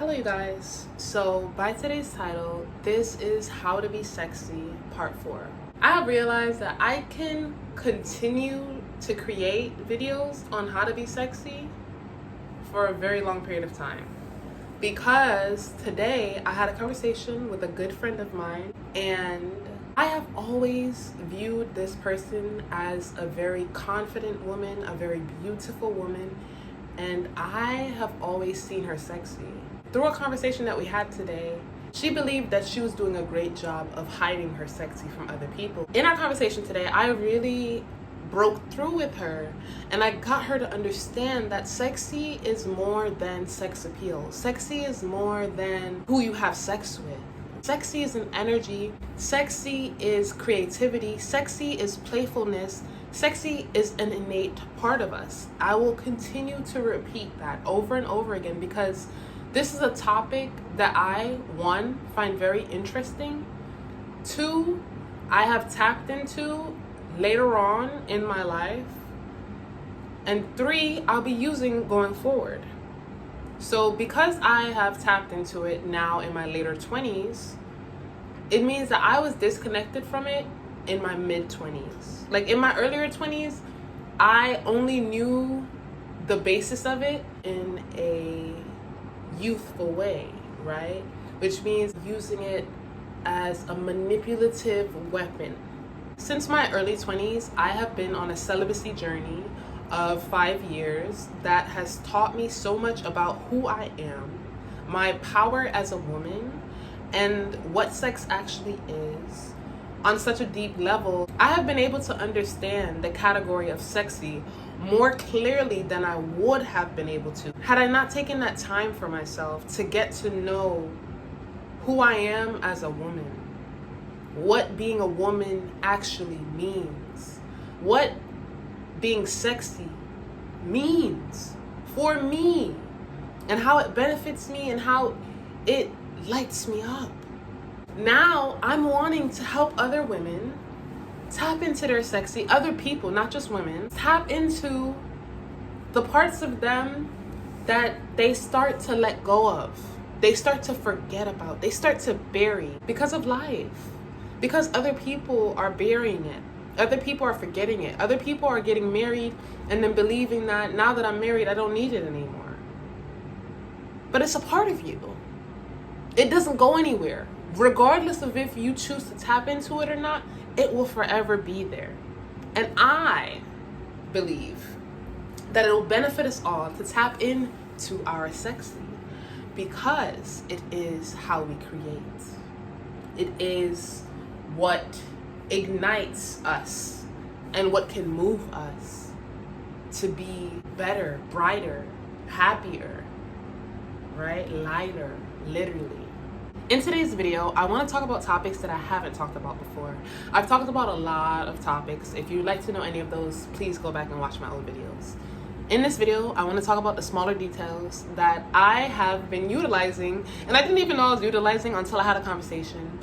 Hello you guys. So by today's title, this is How to Be Sexy Part 4. I have realized that I can continue to create videos on how to be sexy for a very long period of time. Because today I had a conversation with a good friend of mine, and I have always viewed this person as a very confident woman, a very beautiful woman, and I have always seen her sexy. Through a conversation that we had today, she believed that she was doing a great job of hiding her sexy from other people. In our conversation today, I really broke through with her, and I got her to understand that sexy is more than sex appeal. Sexy is more than who you have sex with. Sexy is an energy. Sexy is creativity. Sexy is playfulness. Sexy is an innate part of us. I will continue to repeat that over and over again because this is a topic that I, one, find very interesting. Two, I have tapped into later on in my life. And three, I'll be using going forward. So because I have tapped into it now in my later 20s, it means that I was disconnected from it in my mid-20s. Like in my earlier 20s, I only knew the basis of it in a youthful way, right? Which means using it as a manipulative weapon. Since my early 20s, I have been on a celibacy journey of 5 years that has taught me so much about who I am, my power as a woman, and what sex actually is. On such a deep level, I have been able to understand the category of sexy more clearly than I would have been able to had I not taken that time for myself to get to know who I am as a woman, what being a woman actually means, what being sexy means for me, and how it benefits me and how it lights me up. Now I'm wanting to help other women tap into their sexy, other people, not just women, tap into the parts of them that they start to let go of, they start to forget about, they start to bury because of life, because other people are burying it, other people are forgetting it, other people are getting married and then believing that now that I'm married, I don't need it anymore. But it's a part of you. It doesn't go anywhere. Regardless of if you choose to tap into it or not, it will forever be there. And I believe that it will benefit us all to tap into our sexy because it is how we create. It is what ignites us and what can move us to be better, brighter, happier, right? Lighter, literally. In today's video, I want to talk about topics that I haven't talked about before. I've talked about a lot of topics. If you'd like to know any of those, please go back and watch my old videos. In this video, I want to talk about the smaller details that I have been utilizing, and I didn't even know I was utilizing until I had a conversation.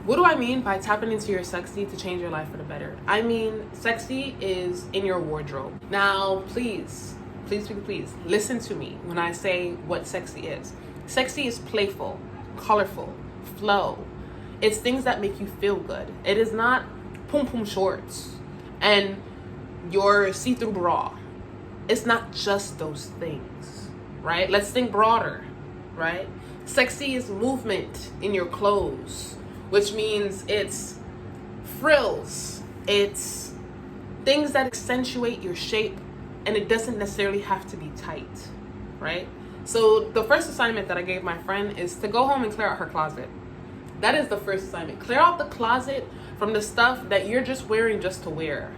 What do I mean by tapping into your sexy to change your life for the better? I mean, sexy is in your wardrobe. Now, please listen to me when I say what sexy is. Sexy is playful, colorful, flow. It's things that make you feel good. It is not pum pum shorts and your see-through bra. It's not just those things, right? Let's think broader, right? Sexy is movement in your clothes, which means it's frills, it's things that accentuate your shape, and it doesn't necessarily have to be tight, right? So the first assignment that I gave my friend is to go home and clear out her closet. That is the first assignment. Clear out the closet from the stuff that you're just wearing just to wear.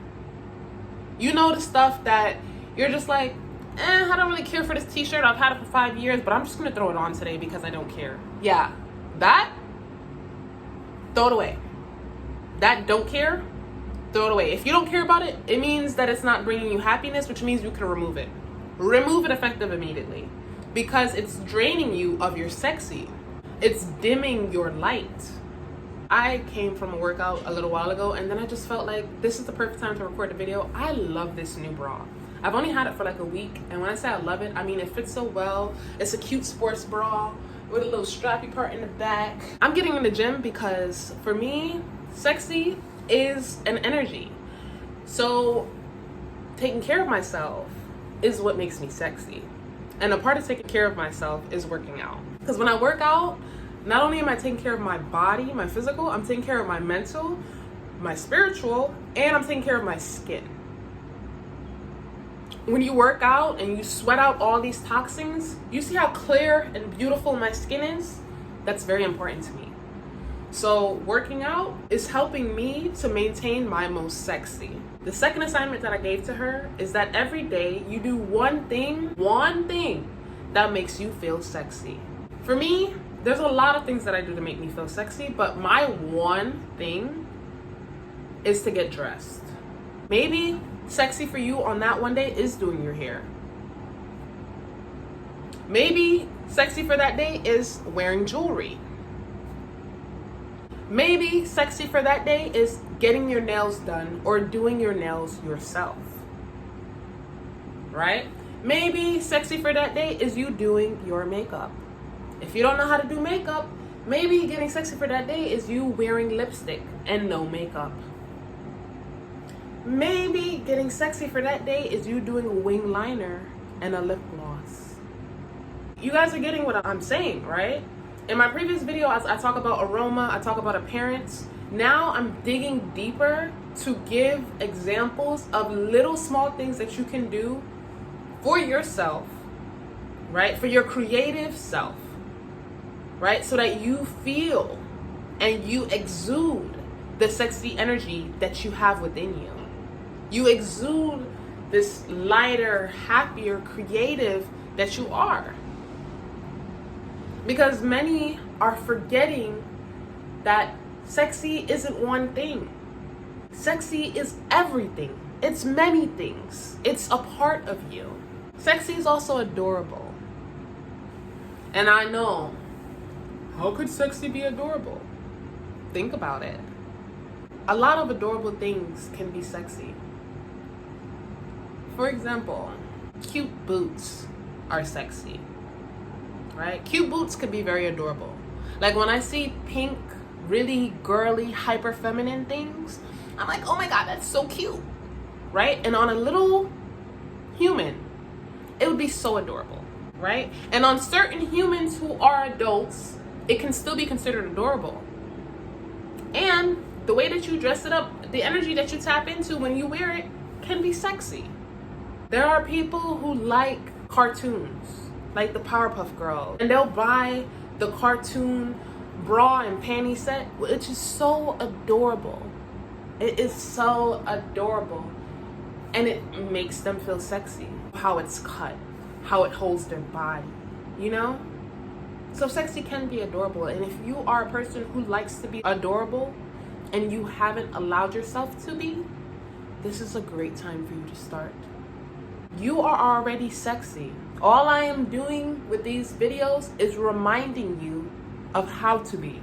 You know, the stuff that you're just like, I don't really care for this t-shirt. I've had it for 5 years, but I'm just gonna throw it on today because I don't care. Yeah, that, throw it away. That don't care, throw it away. If you don't care about it, it means that it's not bringing you happiness, which means you can remove it. Remove it effective immediately. Because it's draining you of your sexy. It's dimming your light. I came from a workout a little while ago, and then I just felt like this is the perfect time to record a video. I love this new bra. I've only had it for like a week, and when I say I love it, I mean it fits so well. It's a cute sports bra. with a little strappy part in the back. I'm getting in the gym because for me, sexy is an energy. So taking care of myself is what makes me sexy. And a part of taking care of myself is working out. Because when I work out, not only am I taking care of my body, my physical, I'm taking care of my mental, my spiritual, and I'm taking care of my skin. When you work out and you sweat out all these toxins, you see how clear and beautiful my skin is? That's very important to me. So working out is helping me to maintain my most sexy. The second assignment that I gave to her is that every day you do one thing that makes you feel sexy. For me, there's a lot of things that I do to make me feel sexy, but my one thing is to get dressed. Maybe sexy for you on that one day is doing your hair. Maybe sexy for that day is wearing jewelry. Maybe sexy for that day is getting your nails done or doing your nails yourself, right? Maybe sexy for that day is you doing your makeup. If you don't know how to do makeup, maybe getting sexy for that day is you wearing lipstick and no makeup. Maybe getting sexy for that day is you doing a wing liner and a lip gloss. You guys are getting what I'm saying, right? In my previous video, I talk about aroma, I talk about appearance. Now I'm digging deeper to give examples of little small things that you can do for yourself, right? For your creative self, right? So that you feel and you exude the sexy energy that you have within you. You exude this lighter, happier, creative that you are. Because many are forgetting that sexy isn't one thing. Sexy is everything. It's many things. It's a part of you. Sexy is also adorable. And I know, how could sexy be adorable? Think about it. A lot of adorable things can be sexy. For example, cute boots are sexy. Right? Cute boots could be very adorable. Like when I see pink, really girly, hyper feminine things, I'm like, oh my God, that's so cute. Right? And on a little human, it would be so adorable. Right? And on certain humans who are adults, it can still be considered adorable. And the way that you dress it up, the energy that you tap into when you wear it can be sexy. There are people who like cartoons, like the Powerpuff Girls, and they'll buy the cartoon bra and panty set, which is so adorable. It is so adorable, and it makes them feel sexy. How it's cut, how it holds their body, you know? So sexy can be adorable, and if you are a person who likes to be adorable and you haven't allowed yourself to be, this is a great time for you to start. You are already sexy. All I am doing with these videos is reminding you of how to be.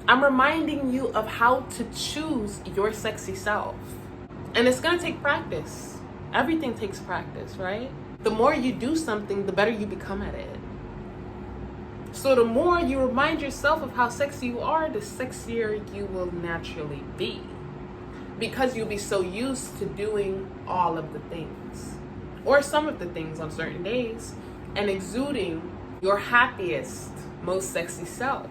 I'm reminding you of how to choose your sexy self. And it's gonna take practice. Everything takes practice, right? The more you do something, the better you become at it. So the more you remind yourself of how sexy you are, the sexier you will naturally be. Because you'll be so used to doing all of the things, or some of the things on certain days, and exuding your happiest, most sexy self.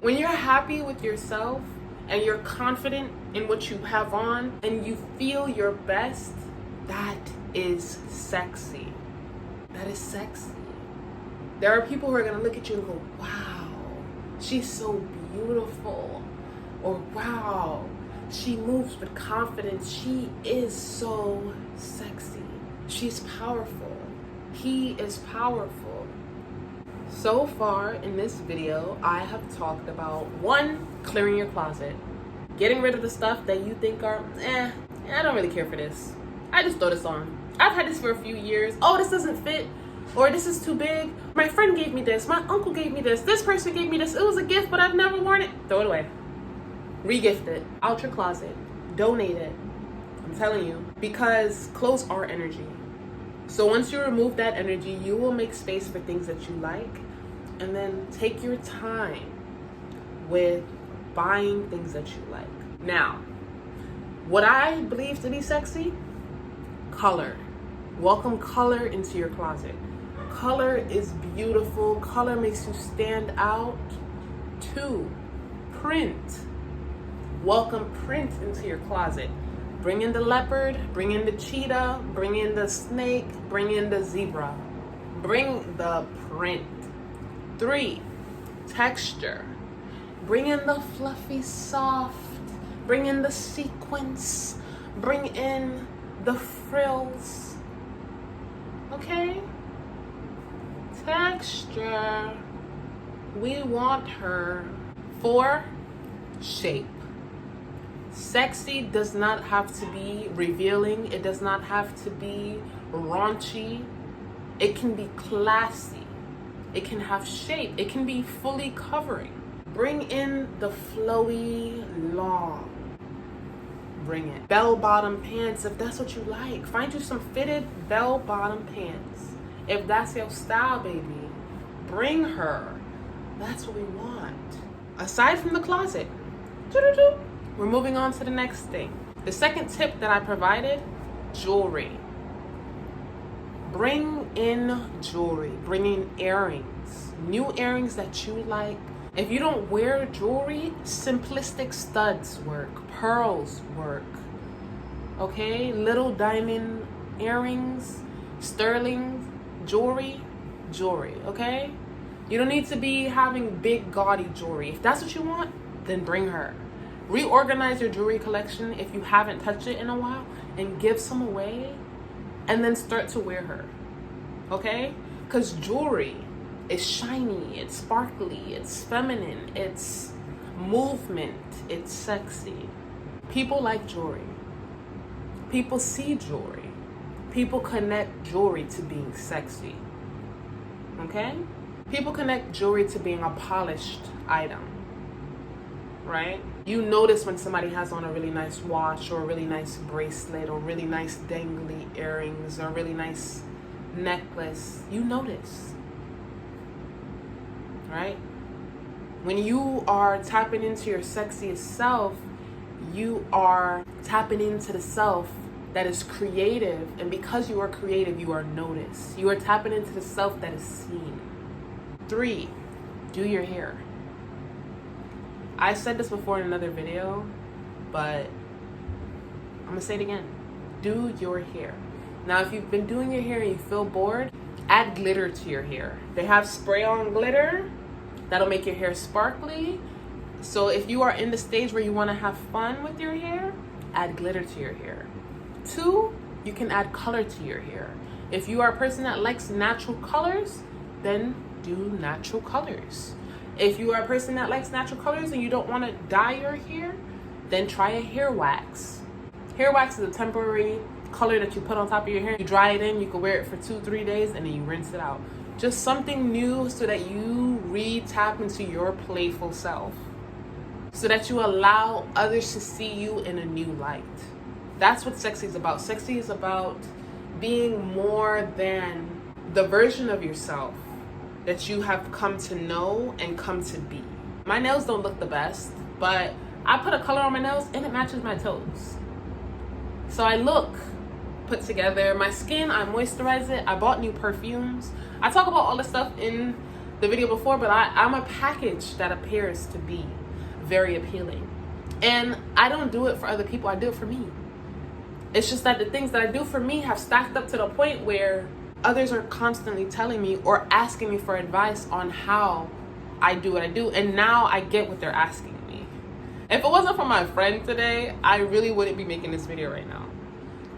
When you're happy with yourself and you're confident in what you have on and you feel your best, that is sexy. That is sexy. There are people who are gonna look at you and go, wow, she's so beautiful, or wow, she moves with confidence. She is so sexy. She's powerful. He is powerful. So far in this video, I have talked about 1, clearing your closet. Getting rid of the stuff that you think are, I don't really care for this. I just throw this on. I've had this for a few years. Oh, this doesn't fit. Or this is too big. My friend gave me this. My uncle gave me this. This person gave me this. It was a gift, but I've never worn it. Throw it away. Regift it. Out your closet. Donate it. I'm telling you. Because clothes are energy. So once you remove that energy, you will make space for things that you like. and then take your time with buying things that you like. Now, what I believe to be sexy, color. Welcome color into your closet. Color is beautiful. Color makes you stand out. 2, print. Welcome print into your closet. Bring in the leopard, bring in the cheetah, bring in the snake, bring in the zebra. Bring the print. 3, texture. Bring in the fluffy soft. Bring in the sequins. Bring in the frills. Okay? Texture. We want her. 4, shape. Sexy does not have to be revealing. It does not have to be raunchy. It can be classy. It can have shape. It can be fully covering. Bring in the flowy long. Bring it. Bell-bottom pants, if that's what you like. Find you some fitted bell-bottom pants. If that's your style, baby, bring her. That's what we want. Aside from the closet, we're moving on to the next thing. The second tip that I provided, jewelry. Bring in jewelry. Bring in earrings. New earrings that you like. If you don't wear jewelry, simplistic studs work. Pearls work. Okay? Little diamond earrings, sterling jewelry, okay? You don't need to be having big gaudy jewelry. If that's what you want, then bring her. Reorganize your jewelry collection if you haven't touched it in a while and give some away and then start to wear her. Okay? Because jewelry is shiny, it's sparkly, it's feminine, it's movement, it's sexy. People like jewelry. People see jewelry. People connect jewelry to being sexy. Okay? People connect jewelry to being a polished item. Right? You notice when somebody has on a really nice watch or a really nice bracelet or really nice dangly earrings or a really nice necklace. You notice. Right? When you are tapping into your sexiest self, you are tapping into the self that is creative. And because you are creative, you are noticed. You are tapping into the self that is seen. 3, do your hair. I said this before in another video, but I'm gonna say it again. Do your hair. Now, if you've been doing your hair and you feel bored, add glitter to your hair. They have spray-on glitter that'll make your hair sparkly. So if you are in the stage where you wanna have fun with your hair, add glitter to your hair. 2, you can add color to your hair. If you are a person that likes natural colors, then do natural colors. If you are a person that likes natural colors and you don't want to dye your hair, then try a hair wax. Hair wax is a temporary color that you put on top of your hair. You dry it in, you can wear it for 2-3 days, and then you rinse it out. Just something new so that you re-tap into your playful self. So that you allow others to see you in a new light. That's what sexy is about. Sexy is about being more than the version of yourself that you have come to know and come to be. My nails don't look the best, but I put a color on my nails and it matches my toes. So I look put together. My skin, I moisturize it. I bought new perfumes. I talk about all this stuff in the video before, but I'm a package that appears to be very appealing. And I don't do it for other people, I do it for me. It's just that the things that I do for me have stacked up to the point where others are constantly telling me or asking me for advice on how I do what I do. And now I get what they're asking me. If it wasn't for my friend today, I really wouldn't be making this video right now.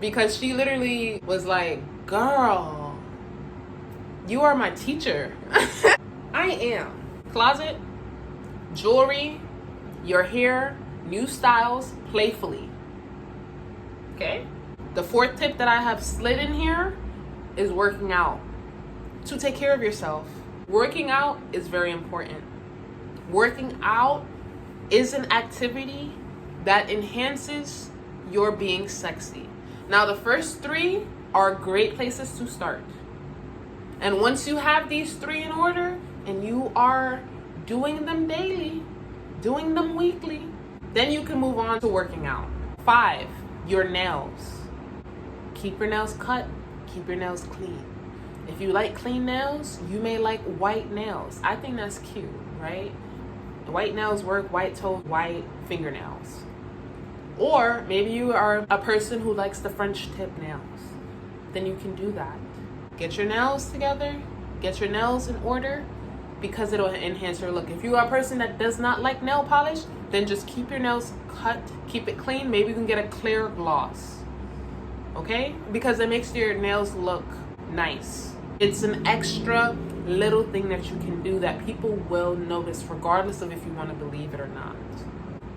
Because she literally was like, girl, you are my teacher. I am. Closet, jewelry, your hair, new styles, playfully. Okay? The 4th tip that I have slid in here is working out. To take care of yourself. Working out is very important. Working out is an activity that enhances your being sexy. Now, the first 3 are great places to start. And once you have these 3 in order and you you are doing them daily, doing them weekly, then you can move on to working out. 5, your nails. Keep your nails cut, keep your nails clean. If you like clean nails, you may like white nails. I think that's cute, right? White nails work, white toes, white fingernails. Or maybe you are a person who likes the French tip nails. Then you can do that. Get your nails together, get your nails in order, because it'll enhance your look. If you are a person that does not like nail polish, then just keep your nails cut, keep it clean. Maybe you can get a clear gloss, okay? Because it makes your nails look nice. It's an extra little thing that you can do that people will notice regardless of if you want to believe it or not.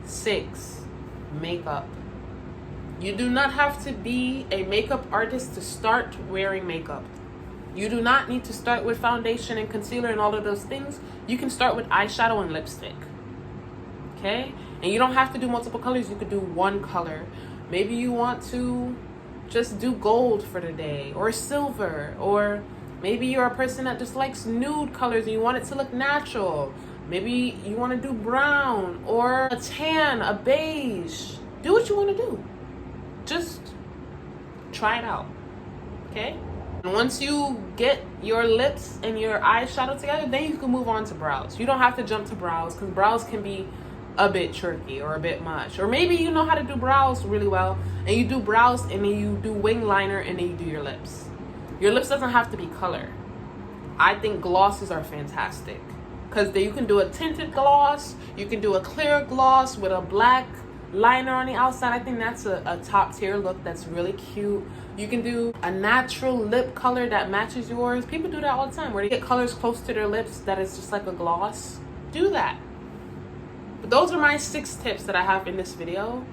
6, makeup. You do not have to be a makeup artist to start wearing makeup. You do not need to start with foundation and concealer and all of those things. You can start with eyeshadow and lipstick, okay? And you don't have to do multiple colors. You could do one color. Maybe you want to just do gold for the day, or silver, or maybe you're a person that just likes nude colors and you want it to look natural. Maybe you want to do brown or a tan, a beige. Do what you want to do. Just try it out, okay? And once you get your lips and your eyeshadow together, then you can move on to brows. You don't have to jump to brows, because brows can be a bit tricky or a bit much. Or maybe you know how to do brows really well, and you do brows and then you do wing liner and then you do your lips. Your lips doesn't have to be color. I think glosses are fantastic, because you can do a tinted gloss, you can do a clear gloss with a black liner on the outside. I think that's a top tier look that's really cute. You can do a natural lip color that matches yours. People do that all the time, where they get colors close to their lips that is just like a gloss. Do that. But those are my 6 tips that I have in this video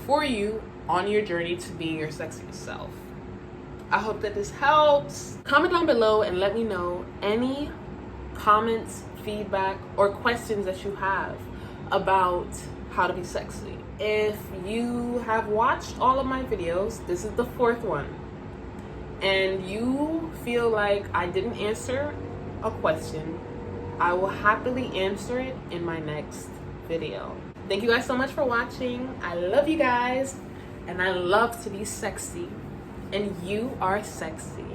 for you on your journey to being your sexiest self. I hope that this helps. Comment down below and let me know any comments, feedback, or questions that you have about how to be sexy. If you have watched all of my videos, this is the 4th one, and you feel like I didn't answer a question, I will happily answer it in my next video. Thank you guys so much for watching. I love you guys, and I love to be sexy, and you are sexy.